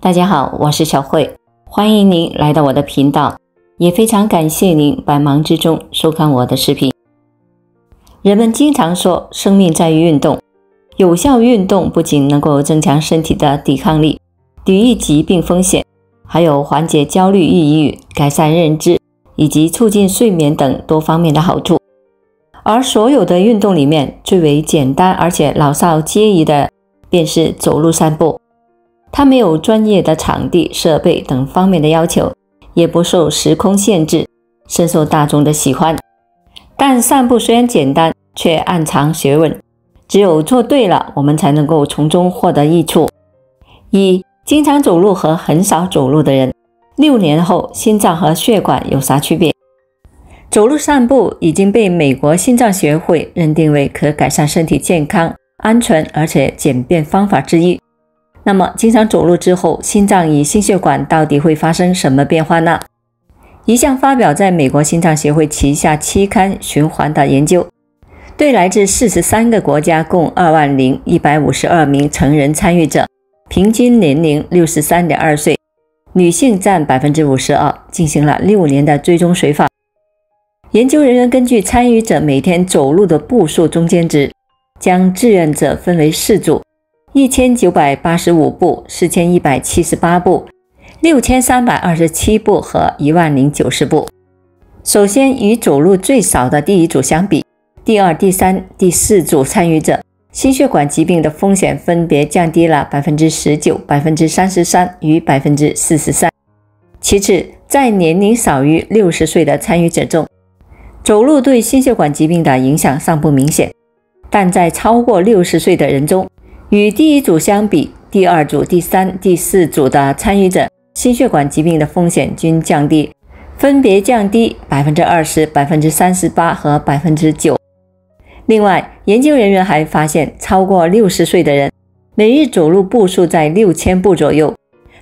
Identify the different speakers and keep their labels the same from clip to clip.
Speaker 1: 大家好，我是小慧，欢迎您来到我的频道，也非常感谢您百忙之中收看我的视频。人们经常说生命在于运动，有效运动不仅能够增强身体的抵抗力，抵御疾病风险，还有缓解焦虑抑郁、改善认知以及促进睡眠等多方面的好处。而所有的运动里面最为简单而且老少皆宜的便是走路散步。它没有专业的场地、设备等方面的要求，也不受时空限制，深受大众的喜欢。但散步虽然简单，却暗藏学问，只有做对了，我们才能够从中获得益处。一、经常走路和很少走路的人，6年后心脏和血管有啥区别？走路散步已经被美国心脏协会认定为可改善身体健康、安全而且简便方法之一。那么经常走路之后，心脏与心血管到底会发生什么变化呢？一项发表在美国心脏协会旗下期刊《循环》的研究，对来自43个国家共20152名成人参与者，平均年龄63.2岁，女性占 52%， 进行了6年的追踪随访。研究人员根据参与者每天走路的步数中间值，将志愿者分为4组，1985步、4178步、6327步和10090步。首先与走路最少的第一组相比，第二、第三、第四组参与者心血管疾病的风险分别降低了 19%、33% 与 43%。 其次，在年龄少于60岁的参与者中，走路对心血管疾病的影响尚不明显，但在超过60岁的人中，与第一组相比，第二组、第三、第四组的参与者心血管疾病的风险均降低，分别降低 20%、38% 和 9%。 另外，研究人员还发现，超过60岁的人每日走路步数在6000步左右，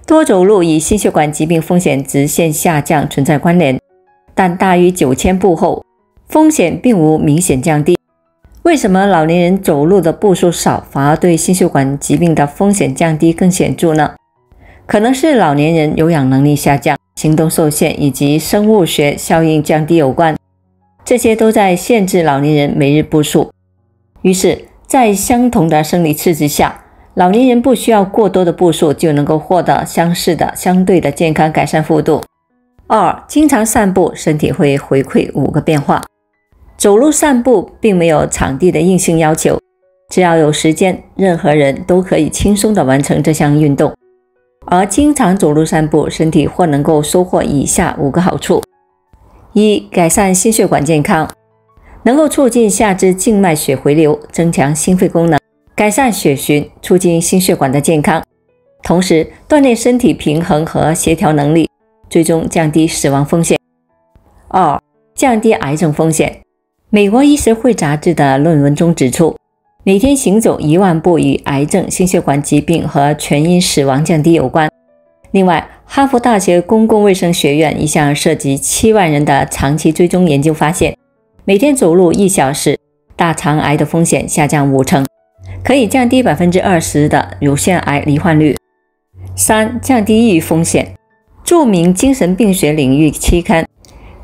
Speaker 1: 多走路与心血管疾病风险直线下降存在关联，但大于9000步后，风险并无明显降低。为什么老年人走路的步数少，反而对心血管疾病的风险降低更显著呢？可能是老年人有氧能力下降、行动受限以及生物学效应降低有关，这些都在限制老年人每日步数。于是，在相同的生理刺激下，老年人不需要过多的步数就能够获得相似的相对的健康改善幅度。2、经常散步，身体会回馈5个变化。走路散步并没有场地的硬性要求，只要有时间，任何人都可以轻松地完成这项运动。而经常走路散步，身体或能够收获以下5个好处。1、改善心血管健康，能够促进下肢静脉血回流，增强心肺功能，改善血循，促进心血管的健康，同时锻炼身体平衡和协调能力，最终降低死亡风险。2、降低癌症风险。美国医学会杂志的论文中指出，每天行走1万步与癌症、心血管疾病和全因死亡降低有关。另外，哈佛大学公共卫生学院一项涉及7万人的长期追踪研究发现，每天走路1小时，大肠癌的风险下降50%，可以降低 20% 的乳腺癌罹患率。3、降低抑郁风险。著名精神病学领域期刊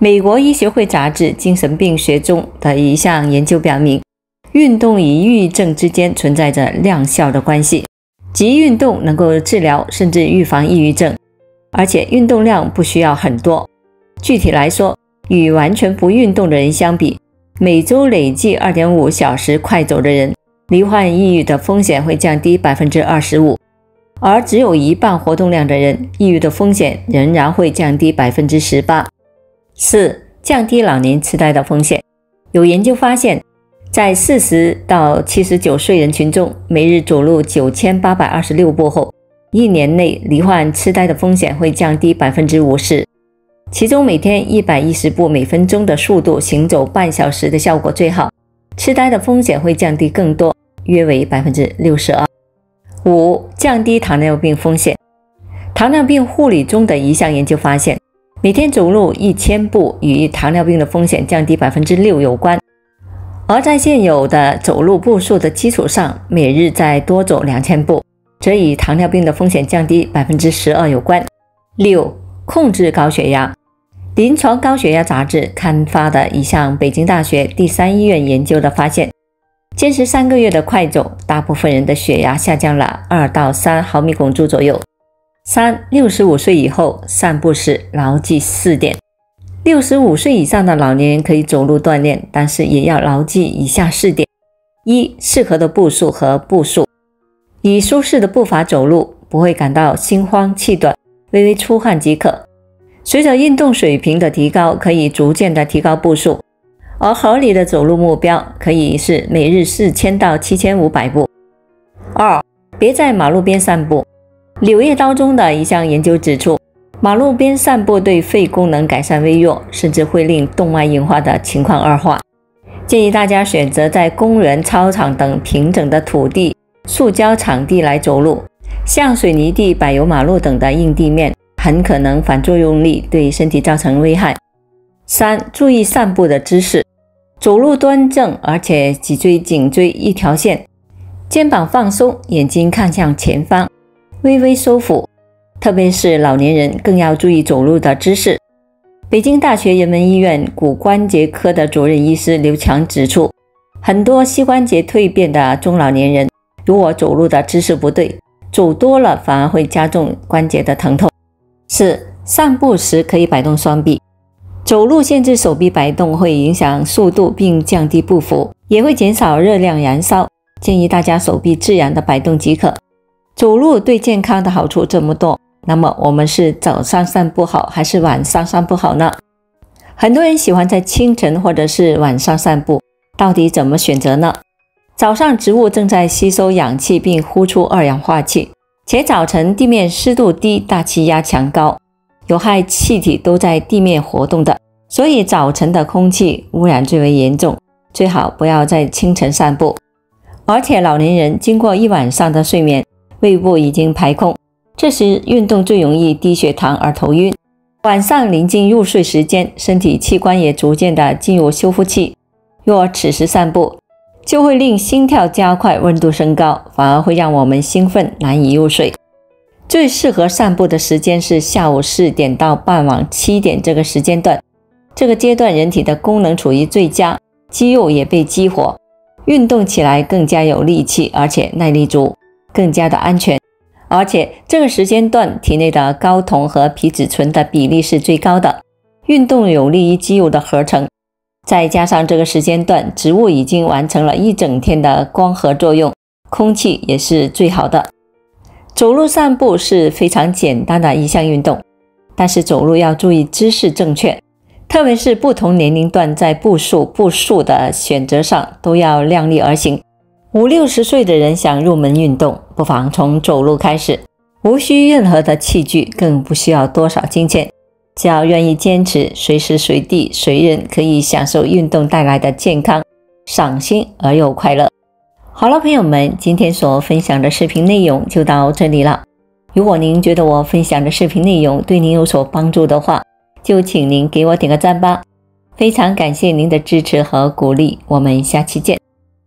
Speaker 1: 美国医学会杂志精神病学中的一项研究表明，运动与抑郁症之间存在着量效的关系，即运动能够治疗甚至预防抑郁症，而且运动量不需要很多。具体来说，与完全不运动的人相比，每周累计 2.5 小时快走的人，罹患抑郁的风险会降低 25%， 而只有一半活动量的人，抑郁的风险仍然会降低 18%。4、降低老年痴呆的风险。有研究发现，在40到79岁人群中，每日走路9826步后，1年内罹患痴呆的风险会降低 50%。 其中每天110步每分钟的速度行走半小时的效果最好，痴呆的风险会降低更多，约为 62%。 5、降低糖尿病风险。糖尿病护理中的一项研究发现，每天走路1000步与糖尿病的风险降低 6% 有关，而在现有的走路步数的基础上，每日再多走2000步，则与糖尿病的风险降低 12% 有关。6. 控制高血压。临床高血压杂志刊发的一项北京大学第3医院研究的发现，坚持3个月的快走，大部分人的血压下降了2到3毫米汞柱左右。3. 65岁以后散步时牢记4点。65岁以上的老年人可以走路锻炼，但是也要牢记以下4点。1. 适合的步数和步数。以舒适的步伐走路，不会感到心慌气短，微微出汗即可。随着运动水平的提高，可以逐渐的提高步数，而合理的走路目标可以是每日4000到7500步。2. 别在马路边散步。柳叶刀中的一项研究指出，马路边散步对肺功能改善微弱，甚至会令动脉硬化的情况恶化。建议大家选择在公园、操场等平整的土地、塑胶场地来走路，像水泥地、柏油马路等的硬地面很可能反作用力对身体造成危害。3. 注意散步的姿势。走路端正，而且脊椎颈椎一条线，肩膀放松，眼睛看向前方，微微收腹。特别是老年人更要注意走路的姿势。北京大学人文医院骨关节科的主任医师刘强指出，很多膝关节蜕变的中老年人，如果走路的姿势不对，走多了反而会加重关节的疼痛。4. 散步时可以摆动双臂。走路限制手臂摆动会影响速度并降低步幅，也会减少热量燃烧，建议大家手臂自然的摆动即可。走路对健康的好处这么多，那么我们是早上散步好还是晚上散步好呢？很多人喜欢在清晨或者是晚上散步，到底怎么选择呢？早上植物正在吸收氧气并呼出二氧化气，且早晨地面湿度低，大气压强高，有害气体都在地面活动的，所以早晨的空气污染最为严重，最好不要在清晨散步。而且老年人经过一晚上的睡眠，胃部已经排空，这时运动最容易低血糖而头晕。晚上临近入睡时间，身体器官也逐渐的进入修复期，若此时散步，就会令心跳加快，温度升高，反而会让我们兴奋，难以入睡。最适合散步的时间是下午4点到傍晚7点这个时间段，这个阶段人体的功能处于最佳，肌肉也被激活，运动起来更加有力气，而且耐力足，更加的安全。而且这个时间段体内的睾酮和皮质醇的比例是最高的，运动有利于肌肉的合成，再加上这个时间段植物已经完成了一整天的光合作用，空气也是最好的。走路散步是非常简单的一项运动，但是走路要注意姿势正确，特别是不同年龄段在步数的选择上都要量力而行。50-60岁的人想入门运动，不妨从走路开始，无需任何的器具，更不需要多少金钱，只要愿意坚持，随时随地随人可以享受运动带来的健康、赏心而又快乐。好了，朋友们，今天所分享的视频内容就到这里了。如果您觉得我分享的视频内容对您有所帮助的话，就请您给我点个赞吧。非常感谢您的支持和鼓励，我们下期见。